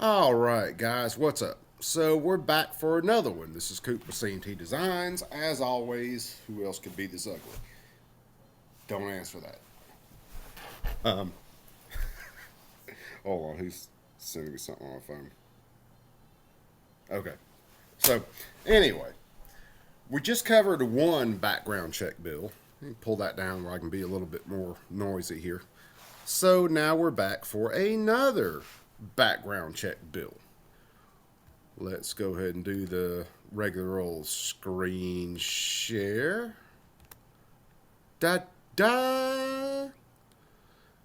All right, guys, what's up? So we're back for another one. This is Coop with C&T Designs. As always, who else could be this ugly? Don't answer that. Um, Hold on, who's sending me something on my phone? Okay. So, anyway, we just covered one background check bill. Let me pull that down where I can be a little bit more noisy here. So now we're back for another background check bill. Let's go ahead and do the regular old screen share. Da da.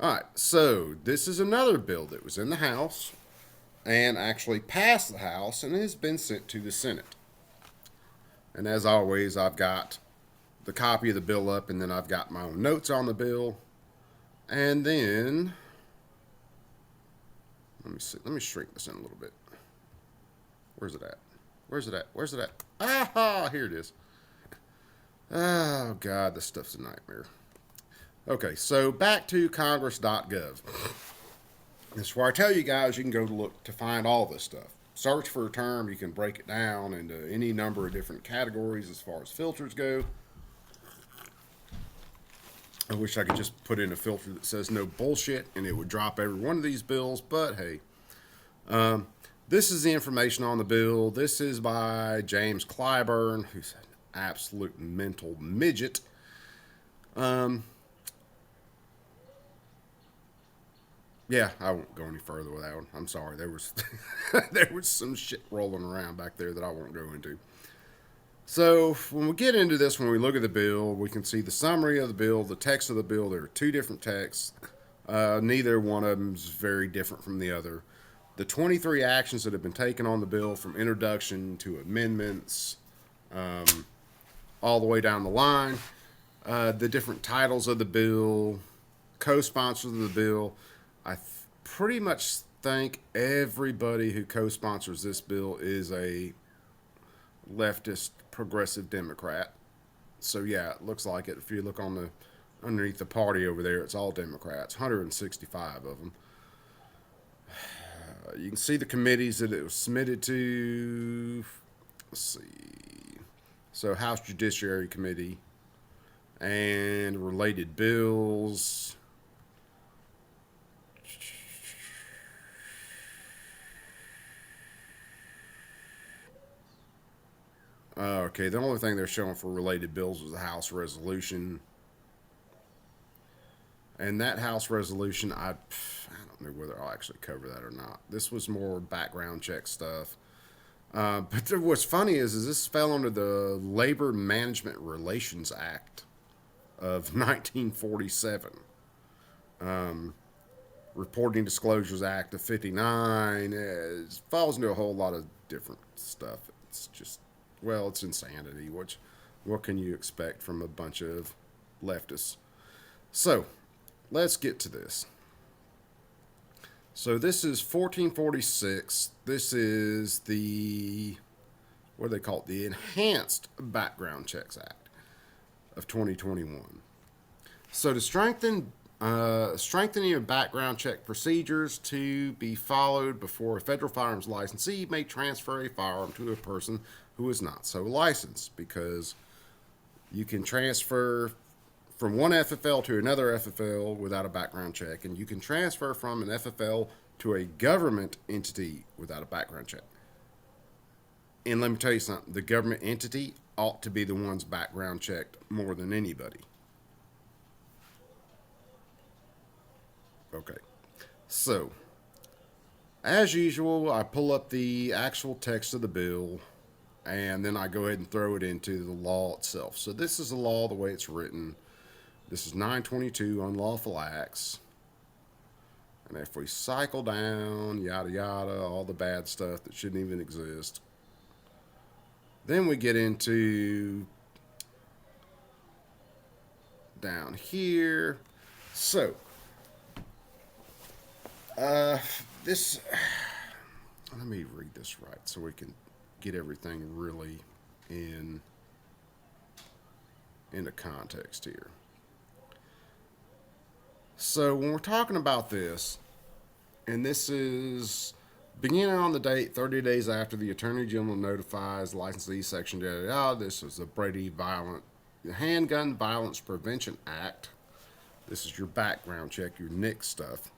Alright, so this is another bill that was in the House and actually passed the House and has been sent to the Senate. And as always, I've got the copy of the bill up, and then I've got my own notes on the bill. And then, let me see, let me shrink this in a little bit. Where's it at? Where's it at? Where's it at? Ah, here it is. Oh, God, this stuff's a nightmare. Okay, so back to congress.gov. This is where I tell you guys you can go to look to find all this stuff. Search for a term, you can break it down into any number of different categories as far as filters go. I wish I could just put in a filter that says no bullshit and it would drop every one of these bills, but hey. This is the information on the bill. This is by James Clyburn, who's an absolute mental midget. Yeah, I won't go any further with that one. I'm sorry. There was there was some shit rolling around back there that I won't go into. So when we get into this, when we look at the bill, we can see the summary of the bill, the text of the bill. There are two different texts. Neither one of them is very different from the other. The 23 actions that have been taken on the bill, from introduction to amendments, all the way down the line, the different titles of the bill, co-sponsors of the bill. Pretty much think everybody who co-sponsors this bill is a leftist progressive Democrat. So yeah, it looks like it. If you look on the underneath the party over there, it's all Democrats, 165 of them. You can see the committees that it was submitted to. Let's see. So House Judiciary Committee and related bills. Okay, the only thing they're showing for related bills was the House resolution. And that House resolution, I don't know whether I'll actually cover that or not. This was more background check stuff. But what's funny is this fell under the Labor Management Relations Act of 1947. Reporting Disclosures Act of 59. It falls into a whole lot of different stuff. It's just, well, it's insanity. What can you expect from a bunch of leftists? So, let's get to this. So this is 1446. This is the, what do they call it? The Enhanced Background Checks Act of 2021. So to strengthening of background check procedures to be followed before a federal firearms licensee may transfer a firearm to a person who is not so licensed, because you can transfer from one FFL to another FFL without a background check, and you can transfer from an FFL to a government entity without a background check. And let me tell you something, the government entity ought to be the ones background checked more than anybody. Okay, so as usual, I pull up the actual text of the bill, and then I go ahead and throw it into the law itself. So this is the law the way it's written. This is 922, unlawful acts. And if we cycle down, yada yada, all the bad stuff that shouldn't even exist, then we get into down here. So, this, let me read this right so we can get everything really into context here. So when we're talking about this, and this is Beginning on the date 30 days after the Attorney General notifies licensee section, this is the Handgun Violence Prevention Act. This is your background check, your NICS stuff.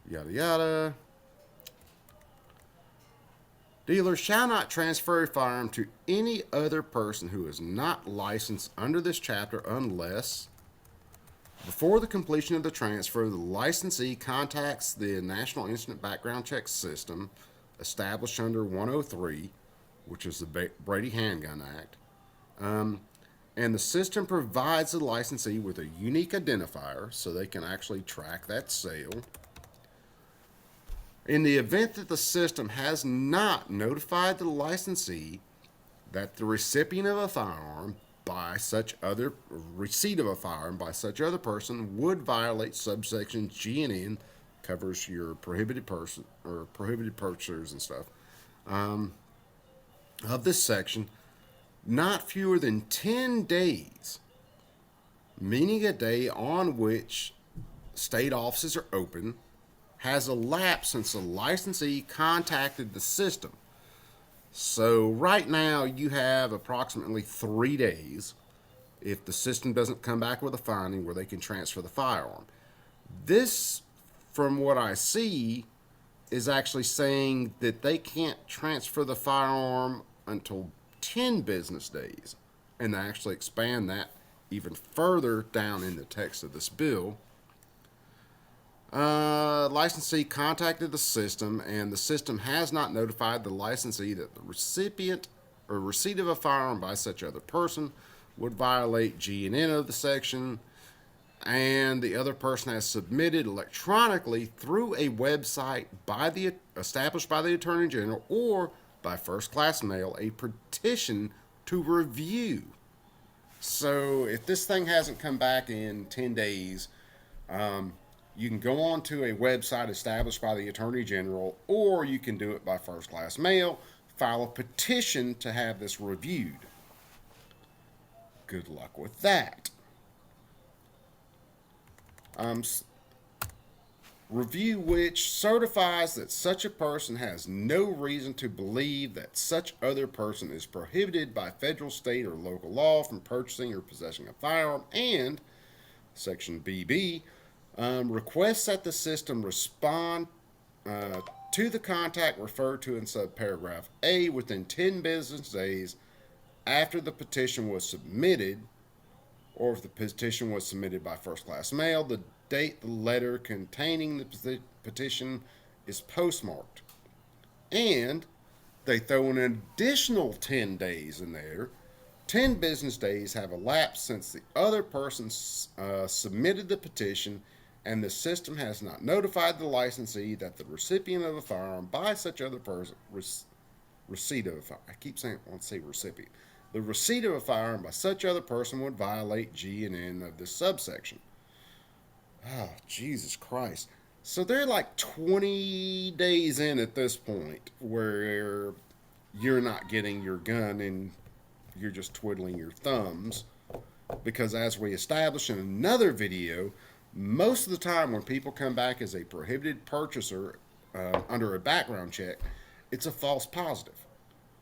Yada yada. Dealers shall not transfer a firearm to any other person who is not licensed under this chapter unless, before the completion of the transfer, the licensee contacts the National Instant Background Check System established under 103, which is the Brady Handgun Act, and the system provides the licensee with a unique identifier so they can actually track that sale. In the event that the system has not notified the licensee that the recipient of a firearm by such other receipt of a firearm by such other person would violate subsection G and N, covers your prohibited person or prohibited purchasers and stuff, of this section, not fewer than 10 days, meaning a day on which state offices are open, has elapsed since the licensee contacted the system. So right now you have approximately 3 days if the system doesn't come back with a finding where they can transfer the firearm. This, from what I see, is actually saying that they can't transfer the firearm until 10 business days. And they actually expand that even further down in the text of this bill. Licensee contacted the system, and the system has not notified the licensee that the recipient or receipt of a firearm by such other person would violate G and N of the section, and the other person has submitted electronically through a website established by the Attorney General or by first-class mail a petition to review. So if this thing hasn't come back in 10 days, you can go on to a website established by the Attorney General, or you can do it by first-class mail, file a petition to have this reviewed. Good luck with that. Review which certifies that such a person has no reason to believe that such other person is prohibited by federal, state, or local law from purchasing or possessing a firearm, and Section BB, requests that the system respond to the contact referred to in subparagraph A within 10 business days after the petition was submitted, or if the petition was submitted by first-class mail, the date the letter containing the petition is postmarked. And they throw an additional 10 days in there. 10 business days have elapsed since the other person submitted the petition, and the system has not notified the licensee that the recipient of a firearm by such other person, receipt of a firearm, I keep saying, I want to say recipient. The receipt of a firearm by such other person would violate G and N of this subsection. Oh, Jesus Christ. So they're like 20 days in at this point where you're not getting your gun and you're just twiddling your thumbs. Because as we established in another video, most of the time when people come back as a prohibited purchaser under a background check, it's a false positive.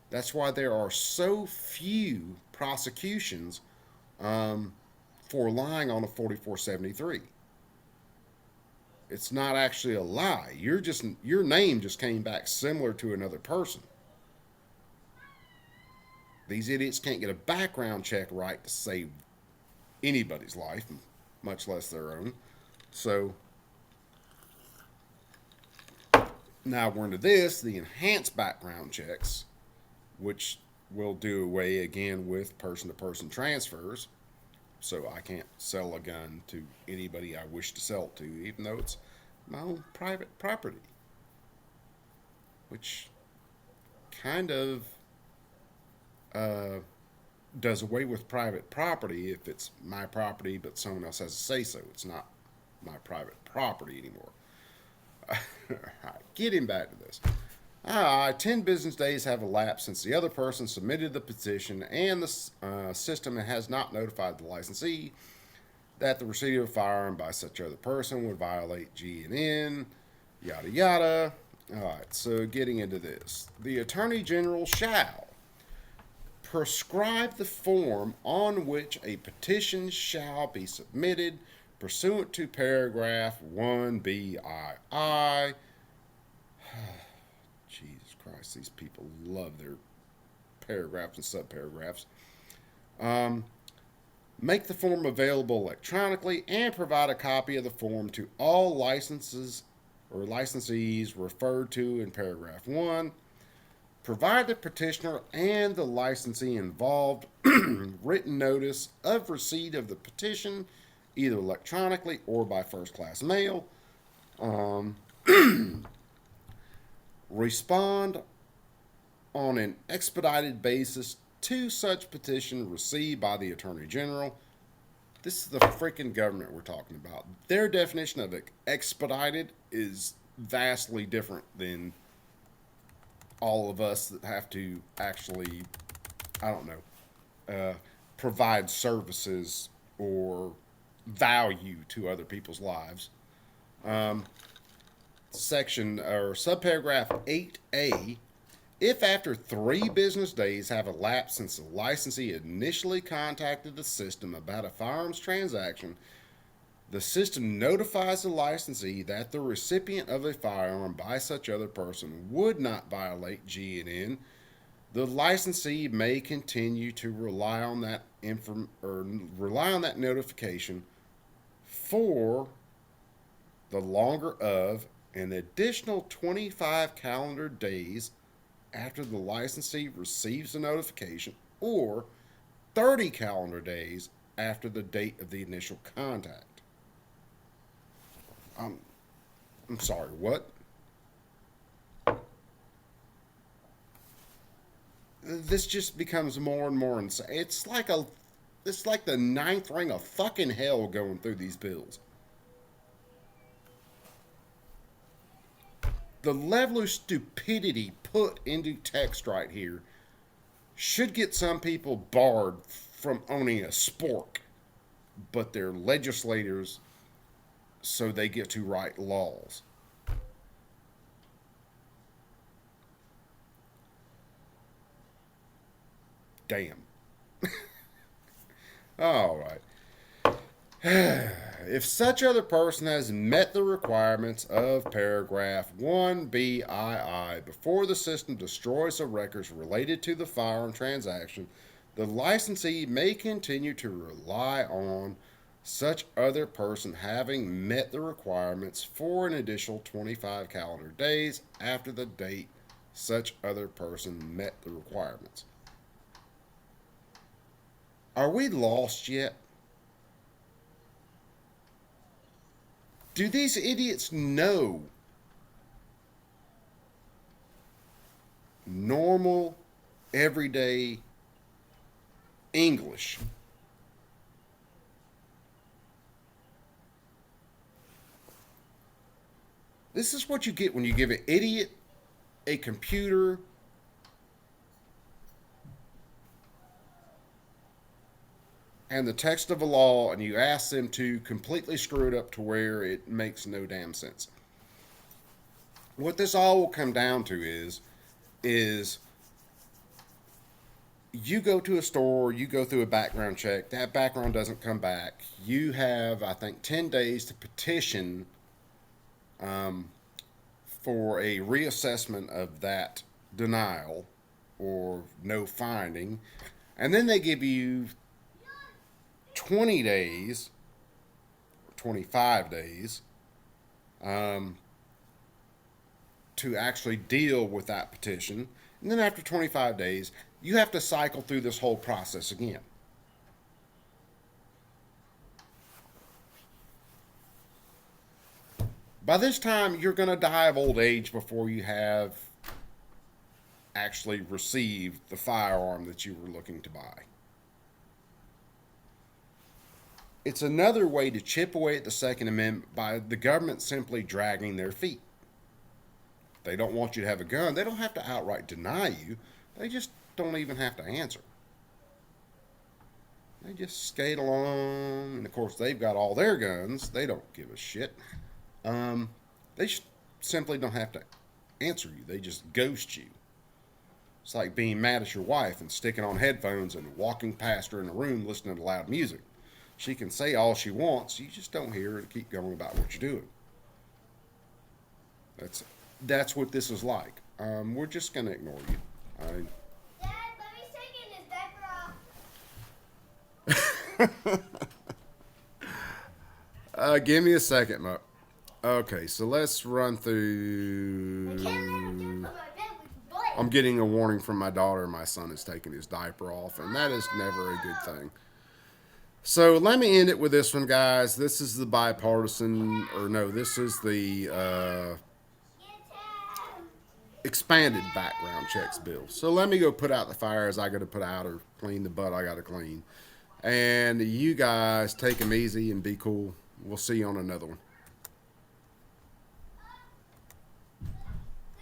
That's why there are so few prosecutions for lying on a 4473. It's not actually a lie. Your name just came back similar to another person. These idiots can't get a background check right to save anybody's life, much less their own. So now we're into this, the enhanced background checks, which will do away again with person-to-person transfers. So I can't sell a gun to anybody I wish to sell it to, even though it's my own private property. Which kind of does away with private property if it's my property, but someone else has a say-so. It's not my private property anymore. Getting back to this. 10 business days have elapsed since the other person submitted the petition, and the system has not notified the licensee that the receipt of a firearm by such other person would violate G and N. Yada yada. All right, so getting into this. The Attorney General shall prescribe the form on which a petition shall be submitted pursuant to paragraph 1BII. Jesus Christ, these people love their paragraphs and subparagraphs. Make the form available electronically and provide a copy of the form to all licenses or licensees referred to in paragraph 1. Provide the petitioner and the licensee involved written notice of receipt of the petition, either electronically or by first class mail. Respond on an expedited basis to such petition received by the Attorney General. This is the freaking government we're talking about. Their definition of expedited is vastly different than all of us that have to actually, I don't know, provide services or value to other people's lives. Section or subparagraph 8A, if after 3 business days have elapsed since the licensee initially contacted the system about a firearms transaction, the system notifies the licensee that the recipient of a firearm by such other person would not violate GNN. The licensee may continue to rely on that notification for the longer of an additional 25 calendar days after the licensee receives the notification, or 30 calendar days after the date of the initial contact. I'm sorry, what? This just becomes more and more insane. It's like the ninth ring of fucking hell going through these bills. The level of stupidity put into text right here should get some people barred from owning a spork, but they're legislators, so they get to write laws. Damn. All right. If such other person has met the requirements of paragraph 1BII before the system destroys the records related to the firearm transaction, the licensee may continue to rely on such other person having met the requirements for an additional 25 calendar days after the date such other person met the requirements. Are we lost yet? Do these idiots know normal, everyday English? This is what you get when you give an idiot a computer and the text of a law, and you ask them to completely screw it up to where it makes no damn sense. What this all will come down to is you go to a store, you go through a background check, that background doesn't come back. You have, I think, 10 days to petition for a reassessment of that denial or no finding. And then they give you 20 days, 25 days, to actually deal with that petition. And then after 25 days, you have to cycle through this whole process again. By this time, you're going to die of old age before you have actually received the firearm that you were looking to buy. It's another way to chip away at the Second Amendment by the government simply dragging their feet. They don't want you to have a gun. They don't have to outright deny you. They just don't even have to answer. They just skate along, and of course they've got all their guns. They don't give a shit. They simply don't have to answer you. They just ghost you. It's like being mad at your wife and sticking on headphones and walking past her in a room listening to loud music. She can say all she wants, you just don't hear her and keep going about what you're doing. That's what this is like. We're just gonna ignore you. Dad, let me take his diaper off. Give me a second, Muck. Okay, so let's run through. I'm getting a warning from my daughter. My son is taking his diaper off, and that is never a good thing. So let me end it with this one, guys. This is the bipartisan, or no, this is the expanded background checks bill. So let me go put out the fires I got to put out, or clean the butt I got to clean. And you guys take them easy and be cool. We'll see you on another one.